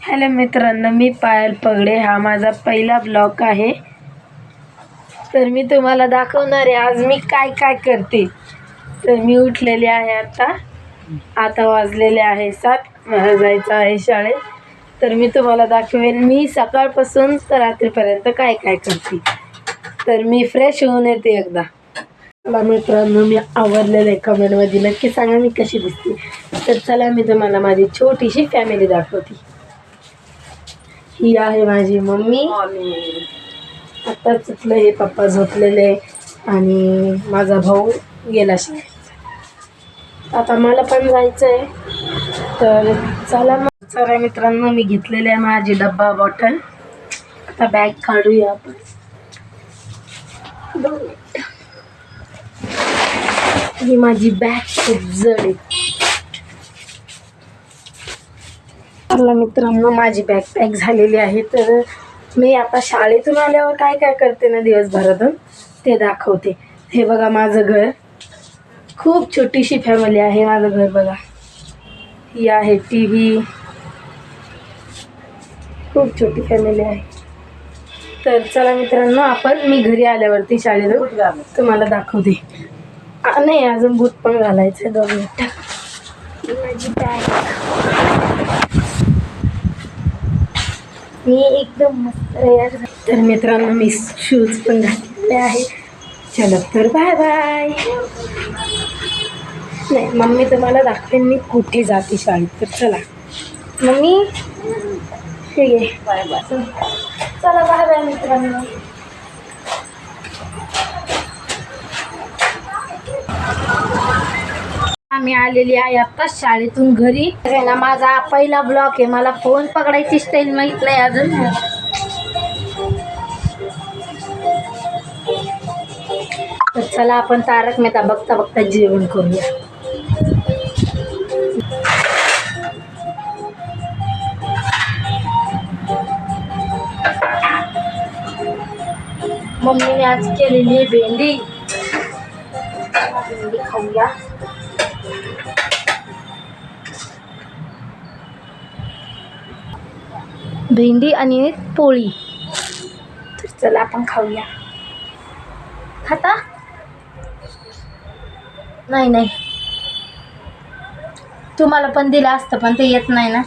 Hello मित्रांनो, मी पायल पगडे. हा माझा पहिला ब्लॉग आहे. तर मी तुम्हाला दाखवणार आहे आज मी काय काय करते. तर मी उठलेले आहे आता वाजलेले आहे 7. मला जायचं आहे शाळेत. तर मी तुम्हाला दाखवेन मी सकाळपासून तर रात्रीपर्यंत काय काय करते. तर मी फ्रेश होऊन येते एकदा. चला मित्रांनो, मी आवरलेले कमेंटमध्ये नक्की सांगा मी कशी दिसते. तर चला मी तुम्हाला माझी छोटीशी फॅमिली दाखवते. ही आहे माझी मम्मी. आत्ताच उठलं, हे पप्पा झोपलेले आणि माझा भाऊ गेला शाळेत. आता मला पण जायचं आहे. तर चला मित्रांनो, मी घेतलेले आहे माझी डब्बा बॉटल. आता बॅग काढूया आपण. ही माझी बॅग खूप जड आहे. चला मित्रांनो, माझी बॅग पॅक झालेली आहे. तर मी आता शाळेतून आल्यावर काय काय करते ना दिवसभरातून ते दाखवते. हे बघा माझं घर. खूप छोटीशी फॅमिली आहे माझं घर. बघा, ही आहे TV. खूप छोटी फॅमिली आहे. तर चला मित्रांनो, मी घरी आल्यावरती शाळेतून तुम्हाला दाखवते. नाही, अजून बूट पण घालायचं. 2 मिनिटं. माझी बॅग मी एकदम मस्त तयार झाले. तर मित्रांनो, मी शूज पण घातलेले आहे. चला तर बाय बाय. नाही, मम्मी तुम्हाला दाखवेन मी कुठे जाते शाळेत. तर चला मम्मी, ठीक आहे, बाय बाय. चला बाय बाय मित्रांनो. आम्ही आलेली आहे आता शाळेतून घरी. ना माझा पहिला ब्लॉग आहे. मला फोन पकडायची स्टाईल माहीत नाही अजून. तर चला आपण तारक मेहता बघता बघता जेवण करूया. मम्मीने आज केलेली आहे भेंडी. भेंडी खाऊया. भेंडी आणि पोळी. तर चला आपण खाऊया. खाता? नाही, तुम्हाला पण दिलं असतं पण ते येत नाही ना.